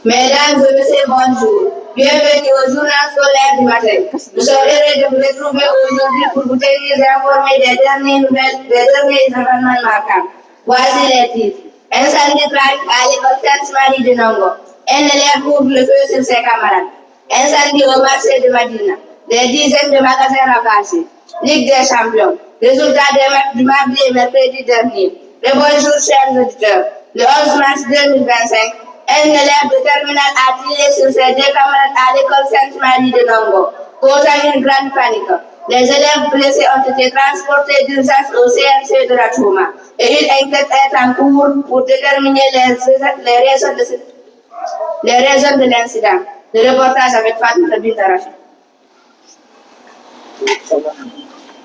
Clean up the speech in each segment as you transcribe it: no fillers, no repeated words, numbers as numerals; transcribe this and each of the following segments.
Mesdames et messieurs, bonjour. Bienvenue au journal scolaire du matin. Nous sommes heureux de vous retrouver aujourd'hui pour vous tenir informés des dernières nouvelles, des derniers événements marquants. Voici les titres. Incendie tragique à l'école Sainte-Marie de Nongo. Un élève ouvre le feu sur ses camarades. Incendie au marché de Madina. Des dizaines de magasins ravagés. Ligue des champions. Résultat des matchs du mardi et mercredi dernier. Le bonjour, chers auditeurs. Le 11 mars 2025, un élève de terminale a tiré sur ses deux camarades à l'école Sainte-Marie de Nongo, causant une grande panique. Les élèves blessés ont été transportés d'urgence au CMC de la Touma et une enquête est en cours pour déterminer les raisons de l'incident. Le reportage avec Fatima Bintarafi.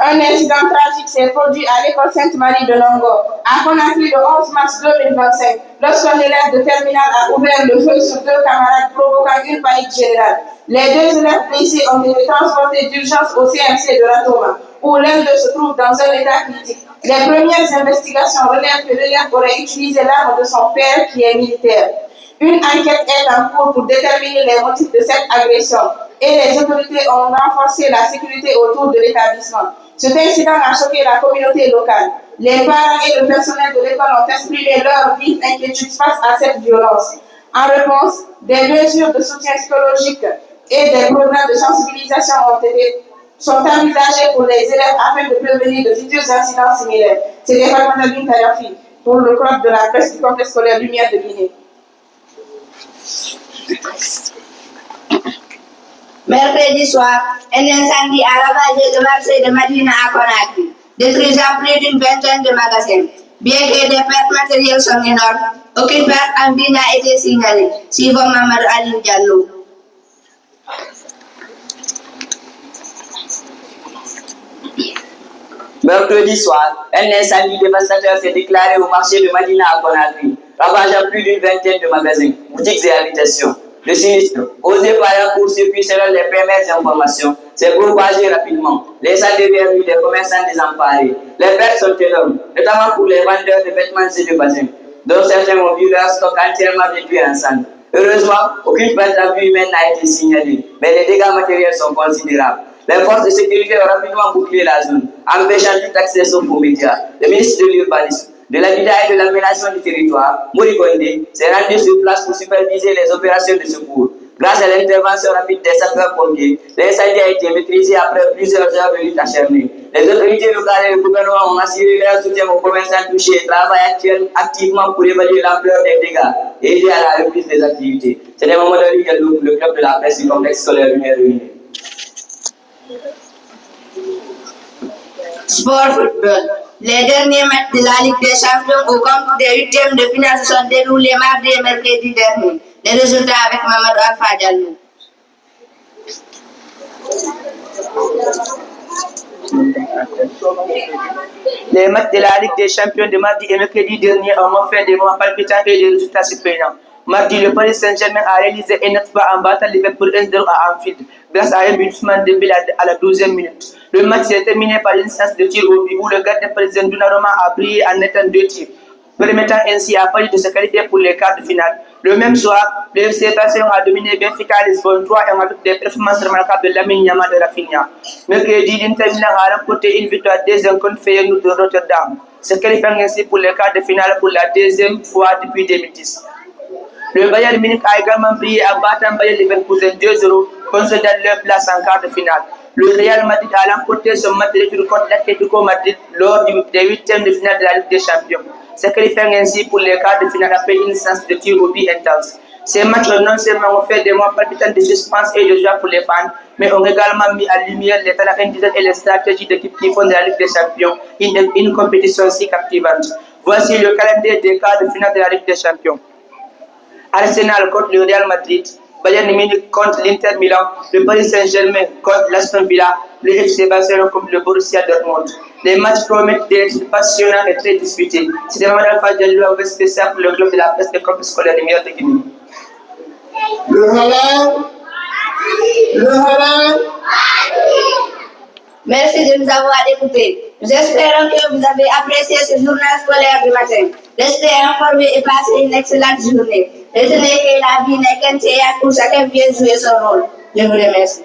Un incident tragique s'est produit à l'école Sainte-Marie de Nongo, à Conakry le 11 mars 2025, lorsqu'un élève de terminale a ouvert le feu sur deux camarades, provoquant une panique générale. Les deux élèves blessés ont été transportés d'urgence au CMC de la Touma, où l'un d'eux se trouve dans un état critique. Les premières investigations relèvent que l'élève aurait utilisé l'arme de son père, qui est militaire. Une enquête est en cours pour déterminer les motifs de cette agression et les autorités ont renforcé la sécurité autour de l'établissement. Cet incident a choqué la communauté locale. Les parents et le personnel de l'école ont exprimé leur vive inquiétude face à cette violence. En réponse, des mesures de soutien psychologique et des programmes de sensibilisation sont envisagés pour les élèves afin de prévenir de futurs incidents similaires. C'était Fatima Bintarafi pour le club de la presse du complexe scolaire Lumière de Guinée. Mercredi soir, un incendie a ravagé le marché de Madina à Conakry, détruisant plus d'une vingtaine de magasins. Bien que des pertes matérielles sont énormes, aucune perte en vie n'a été signalée. Suivant Mamadou Ali Diallo. Mercredi soir, un incendie dévastateur s'est déclaré au marché de Madina à Conakry, ravageant plus d'une vingtaine de magasins, boutiques et habitations. Le sinistre, causé par un court-circuit selon les premières informations, s'est propagé rapidement, laissant derrière lui des commerçants désemparés. Les pertes sont énormes, notamment pour les vendeurs de vêtements et de bâtiments, dont certains ont vu leur stock entièrement détruit ensemble. Heureusement, aucune perte à vue humaine n'a été signalée, mais les dégâts matériels sont considérables. Les forces de sécurité ont rapidement bouclé la zone, empêchant tout accès aux médias. Le ministre de l'Urbanisme, de l'Habitat et de l'Aménagement du territoire, Mori Kondé, s'est rendu sur place pour superviser les opérations de secours. Grâce à l'intervention rapide des sapeurs-pompiers, l'incendie a été maîtrisé après plusieurs heures de lutte acharnée. Les autorités locales et le gouvernement ont assuré leur soutien aux commerçants touchés et travaillent activement pour évaluer l'ampleur des dégâts et aider à la reprise des activités. C'est le moment de Diallo pour le club de la presse du complexe scolaire Lumière de Guinée. Sport football. Les derniers matchs de la Ligue des Champions au compte des huitièmes de finale se sont déroulés mardi et mercredi dernier. Les résultats avec Mamadou Alpha Diallo. Les matchs de la Ligue des Champions de mardi et mercredi dernier ont fait des moments palpitants et des résultats surprenants. Mardi, le Paris Saint-Germain a réalisé un exploit en battant Liverpool 1-0 à Anfield grâce à un but de Dembélé à la 12e minute. Le match s'est terminé par une séance de tir au but où le gardien président Donnarumma a brillé en mettant 2 tirs, permettant ainsi à Paris de se qualifier pour les quarts de finale. Le même soir, le FC Barcelone a dominé Benfica à Lisbonne 3 et avec des performances remarquables de Lamine Yamal de Rafinha. Mercredi, l'Inter Milan a remporté une victoire 2-1 contre Feyenoord de Rotterdam, se qualifiant ainsi pour les quarts de finale pour la deuxième fois depuis 2010. Le Bayern Munich a également brillé en battant Bayer Leverkusen 2-0, consolidant leur place en quart de finale. Le Real Madrid a remporté son match de retour contre l'Atlético Madrid lors des huitièmes de finale de la Ligue des Champions, se qualifiant ainsi pour les quarts de finale après une séance de tir au but intense. Ces matchs ont non seulement fait des mois palpitants de suspense et de joie pour les fans, mais ont également mis en lumière les talents individuels et les stratégies d'équipe qui font de la Ligue des Champions une compétition si captivante. Voici le calendrier des quarts de finale de la Ligue des Champions. Arsenal contre le Real Madrid, Bayern Munich contre l'Inter Milan, le Paris Saint-Germain contre l'Aston Villa, le FC Barcelone contre le Borussia Dortmund. Les matchs promettent d'être passionnants et très disputés. C'est vraiment la phase de l'œuvre spéciale pour le club de la presse de complexe scolaire de Lumière de Guinée. Le halal. Merci de nous avoir écoutés. Nous espérons que vous avez apprécié ce journal scolaire du matin. Restez informés et passez une excellente journée. Retenez que la vie n'est qu'un théâtre où chacun vient jouer son rôle. Je vous remercie.